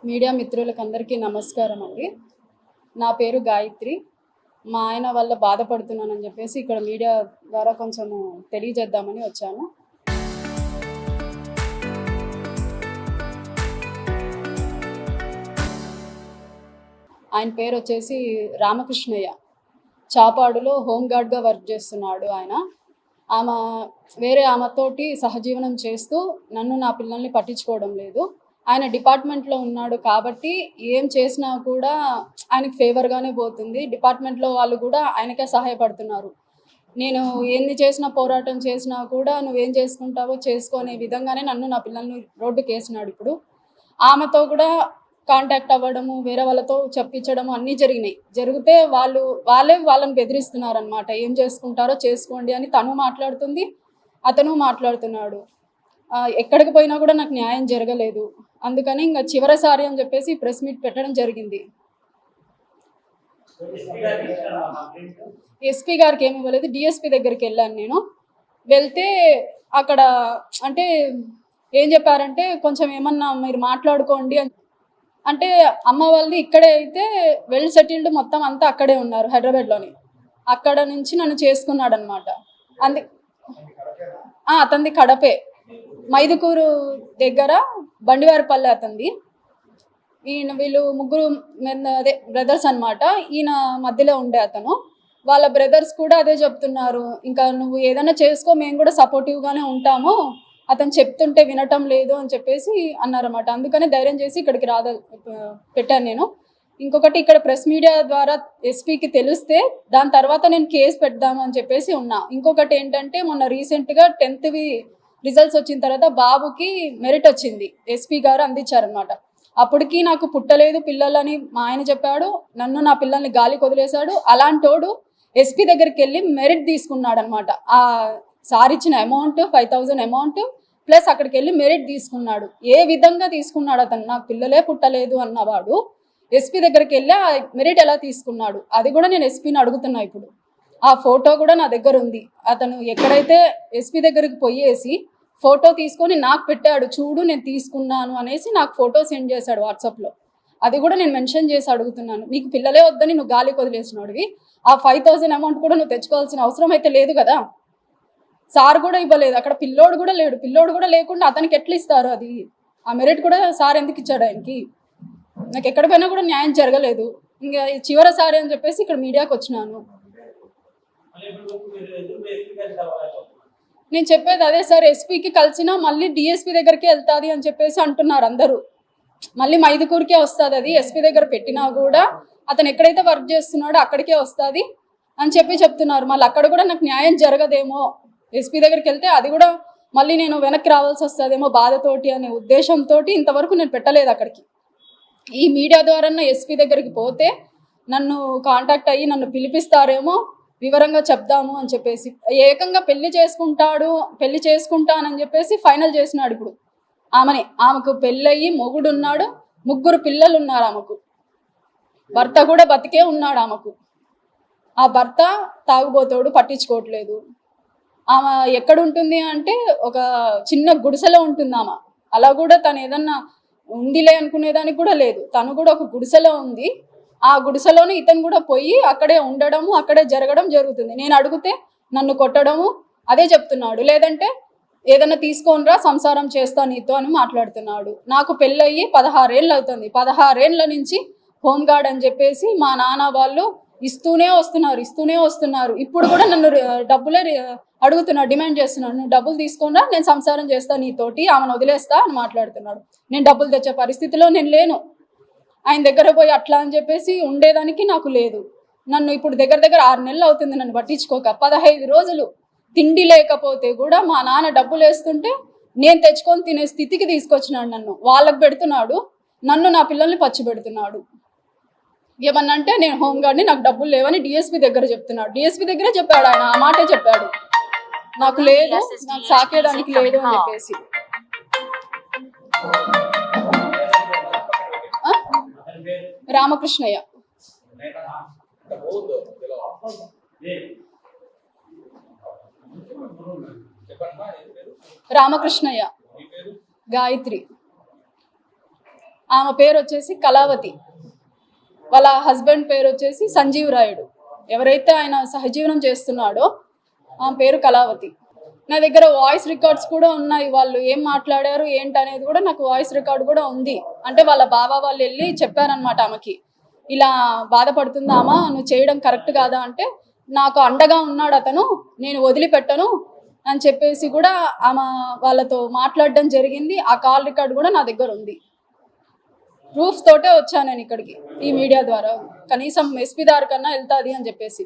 Media మిత్రులకు అందరికీ నమస్కారం అండి. నా పేరు గాయత్రి. మా ఆయన వల్ల బాధపడుతున్నానని చెప్పేసి ఇక్కడ మీడియా ద్వారా కొంచెము తెలియజేద్దామని వచ్చాను. ఆయన పేరు వచ్చేసి రామకృష్ణయ్య. చాపాడులో హోంగార్డ్గా వర్క్ చేస్తున్నాడు ఆయన. వేరే ఆమెతోటి సహజీవనం చేస్తూ నన్ను నా పిల్లల్ని పట్టించుకోవడం లేదు. ఆయన డిపార్ట్మెంట్లో ఉన్నాడు కాబట్టి ఏం చేసినా కూడా ఆయనకి ఫేవర్గానే పోతుంది. డిపార్ట్మెంట్లో వాళ్ళు కూడా ఆయనకే సహాయపడుతున్నారు. నేను ఎన్ని చేసినా పోరాటం చేసినా కూడా నువ్వేం చేసుకుంటావో చేసుకునే విధంగానే నన్ను నా పిల్లల్ని రోడ్డుకి వేసినాడు. ఇప్పుడు ఆమెతో కూడా కాంటాక్ట్ అవ్వడము, వేరే వాళ్ళతో చెప్పించడము అన్నీ జరిగితే వాళ్ళని బెదిరిస్తున్నారనమాట. ఏం చేసుకుంటారో చేసుకోండి అని తను మాట్లాడుతుంది, అతను మాట్లాడుతున్నాడు. ఎక్కడికి పోయినా కూడా నాకు న్యాయం జరగలేదు. అందుకని ఇంకా చివరిసారి అని చెప్పేసి ప్రెస్ మీట్ పెట్టడం జరిగింది. ఎస్పీ గారికి ఏమి ఇవ్వలేదు, డిఎస్పీ దగ్గరికి వెళ్ళాను నేను. వెళ్తే అక్కడ అంటే ఏం చెప్పారంటే కొంచెం ఏమన్నా మీరు మాట్లాడుకోండి అంటే అమ్మ వాళ్ళది ఇక్కడే అయితే వెల్ సెటిల్డ్ మొత్తం అంతా అక్కడే ఉన్నారు హైదరాబాద్లోని. అక్కడ నుంచి నన్ను చేసుకున్నాడు అనమాట. అతనిది కడపే, మైదుకూరు దగ్గర బండివారిపల్లి అతనిది. వీళ్ళు ముగ్గురు అదే బ్రదర్స్ అనమాట. ఈయన మధ్యలో ఉండే అతను. వాళ్ళ బ్రదర్స్ కూడా అదే చెప్తున్నారు, ఇంకా నువ్వు ఏదైనా చేసుకో, మేము కూడా సపోర్టివ్గానే ఉంటాము, అతను చెప్తుంటే వినటం లేదు అని చెప్పేసి అన్నారన్నమాట. అందుకనే ధైర్యం చేసి ఇక్కడికి పెట్టాను నేను. ఇంకొకటి, ఇక్కడ ప్రెస్ మీడియా ద్వారా ఎస్పీకి తెలిస్తే దాని తర్వాత నేను కేసు పెడదాము అని చెప్పేసి ఉన్నా. ఇంకొకటి ఏంటంటే, మొన్న రీసెంట్గా 10th రిజల్ట్స్ వచ్చిన తర్వాత బాబుకి మెరిట్ వచ్చింది, ఎస్పీ గారు అందించారనమాట. అప్పటికి నాకు పుట్టలేదు పిల్లలని మా ఆయన చెప్పాడు, నన్ను నా పిల్లల్ని గాలికి వదిలేశాడు. అలాంటోడు ఎస్పీ దగ్గరికి వెళ్ళి మెరిట్ తీసుకున్నాడు అనమాట. ఆ సార్ ఇచ్చిన అమౌంట్ 5,000 అమౌంట్ ప్లస్ అక్కడికి వెళ్ళి మెరిట్ తీసుకున్నాడు. ఏ విధంగా తీసుకున్నాడు అతను? నాకు పిల్లలే పుట్టలేదు అన్నవాడు ఎస్పీ దగ్గరికి వెళ్ళి ఆ మెరిట్ ఎలా తీసుకున్నాడు అది కూడా నేను ఎస్పీని అడుగుతున్నా. ఇప్పుడు ఆ ఫోటో కూడా నా దగ్గర ఉంది. అతను ఎక్కడైతే ఎస్పీ దగ్గరికి పోయేసి ఫోటో తీసుకొని నాకు పెట్టాడు, చూడు నేను తీసుకున్నాను అనేసి నాకు ఫోటో సెండ్ చేశాడు వాట్సాప్లో. అది కూడా నేను మెన్షన్ చేసి అడుగుతున్నాను, నీకు పిల్లలే వద్దని నువ్వు గాలికి వదిలేసినోడివి, ఆ 5,000 అమౌంట్ కూడా నువ్వు తెచ్చుకోవాల్సిన అవసరం అయితే లేదు కదా. సార్ కూడా ఇవ్వలేదు, అక్కడ పిల్లోడు కూడా లేడు. పిల్లోడు కూడా లేకుండా అతనికి ఎట్లా ఇస్తారు? అది ఆ మెరిట్ కూడా సార్ ఎందుకు ఇచ్చాడు ఆయనకి? నాకు ఎక్కడ పోయినా కూడా న్యాయం జరగలేదు. ఇంకా చివరిసారి అని చెప్పేసి ఇక్కడ మీడియాకి వచ్చినాను. నేను చెప్పేది అదే సార్, ఎస్పీకి కలిసినా మళ్ళీ డిఎస్పీ దగ్గరికి వెళ్తుంది అని చెప్పేసి అంటున్నారు అందరూ. మళ్ళీ మైదుకూరికే వస్తుంది అది, ఎస్పీ దగ్గర పెట్టినా కూడా అతను ఎక్కడైతే వర్క్ చేస్తున్నాడో అక్కడికే వస్తుంది అని చెప్తున్నారు. మళ్ళీ అక్కడ కూడా నాకు న్యాయం జరగదేమో, ఎస్పీ దగ్గరికి వెళ్తే అది కూడా మళ్ళీ నేను వెనక్కి రావాల్సి వస్తుందేమో బాధతోటి అనే ఉద్దేశంతో ఇంతవరకు నేను పెట్టలేదు అక్కడికి. ఈ మీడియా ద్వారా ఎస్పీ దగ్గరికి పోతే నన్ను కాంటాక్ట్ అయ్యి నన్ను పిలిపిస్తారేమో, వివరంగా చెప్దాము అని చెప్పేసి. ఏకంగా పెళ్లి చేసుకుంటానని చెప్పేసి ఫైనల్ చేసినాడు. ఇప్పుడు ఆమెకు పెళ్ళయ్యి మొగుడున్నాడు, 3 పిల్లలు ఉన్నారు ఆమెకు. భర్త కూడా బతికే ఉన్నాడు ఆమెకు. ఆ భర్త తాగుబోతాడు, పట్టించుకోవట్లేదు. ఆమె ఎక్కడ ఉంటుంది అంటే ఒక చిన్న గుడిసెలో ఉంటుంది ఆమె. అలా కూడా తను ఏదన్నా ఉందిలే అనుకునేదానికి కూడా లేదు, తను కూడా ఒక గుడిసెలో ఉంది. ఆ గుడిసెలోనే ఇతను కూడా పోయి అక్కడే ఉండడము, అక్కడే జరగడం జరుగుతుంది. నేను అడిగితే నన్ను కొట్టడము అదే చెప్తున్నాడు, లేదంటే ఏదన్నా తీసుకొనిరా సంసారం చేస్తా నీతో అని మాట్లాడుతున్నాడు. నాకు పెళ్ళయ్యి 16 ఏళ్ళు అవుతుంది. 16 ఏళ్ళ నుంచి హోంగార్డ్ అని చెప్పేసి మా నాన్న వాళ్ళు ఇస్తూనే వస్తున్నారు. ఇప్పుడు కూడా నన్ను డబ్బులే అడుగుతున్నాడు, డిమాండ్ చేస్తున్నాడు, నువ్వు డబ్బులు తీసుకున్నా నేను సంసారం చేస్తా నీతోటి, ఆమెను వదిలేస్తా అని మాట్లాడుతున్నాడు. నేను డబ్బులు తెచ్చే పరిస్థితిలో నేను లేను. ఆయన దగ్గర పోయి అట్లా అని చెప్పేసి ఉండేదానికి నాకు లేదు. నన్ను ఇప్పుడు దగ్గర 6 నెలలు అవుతుంది నన్ను పట్టించుకోక. 15 రోజులు తిండి లేకపోతే కూడా మా నాన్న డబ్బులు వేస్తుంటే నేను తెచ్చుకొని తినే స్థితికి తీసుకొచ్చినాడు. నన్ను వాళ్ళకు పెడుతున్నాడు, నన్ను నా పిల్లల్ని పచ్చి పెడుతున్నాడు. ఏమన్నంటే నేను హోంగార్డ్ని, నాకు డబ్బులు లేవని డిఎస్పీ దగ్గర చెప్తున్నాడు. డిఎస్పీ దగ్గరే చెప్పాడు ఆయన, ఆ మాటే చెప్పాడు, నాకు లేదు, నాకు సాకేయడానికి లేదు అని చెప్పేసి. రామకృష్ణయ్య. రామకృష్ణయ్య, గాయత్రి. ఆమె పేరు వచ్చేసి కళావతి, వాళ్ళ హస్బెండ్ పేరు వచ్చేసి సంజీవ్ రాయుడు. ఎవరైతే ఆయన సహజీవనం చేస్తున్నాడో ఆమె పేరు కళావతి. నా దగ్గర వాయిస్ రికార్డ్స్ కూడా ఉన్నాయి, వాళ్ళు ఏం మాట్లాడారు ఏంటనేది కూడా నాకు వాయిస్ రికార్డ్ కూడా ఉంది. అంటే వాళ్ళ బావ వాళ్ళు వెళ్ళి చెప్పారనమాట ఆమెకి, ఇలా బాధపడుతుందామా, నువ్వు చేయడం కరెక్ట్ కాదా అంటే, నాకు అండగా ఉన్నాడు అతను, నేను వదిలిపెట్టను అని చెప్పేసి కూడా ఆమె వాళ్ళతో మాట్లాడడం జరిగింది. ఆ కాల్ రికార్డ్ కూడా నా దగ్గర ఉంది. ప్రూఫ్స్ తోటే వచ్చాను నేను ఇక్కడికి ఈ మీడియా ద్వారా, కనీసం ఎస్పీ దారి కన్నా వెళ్తాది అని చెప్పేసి.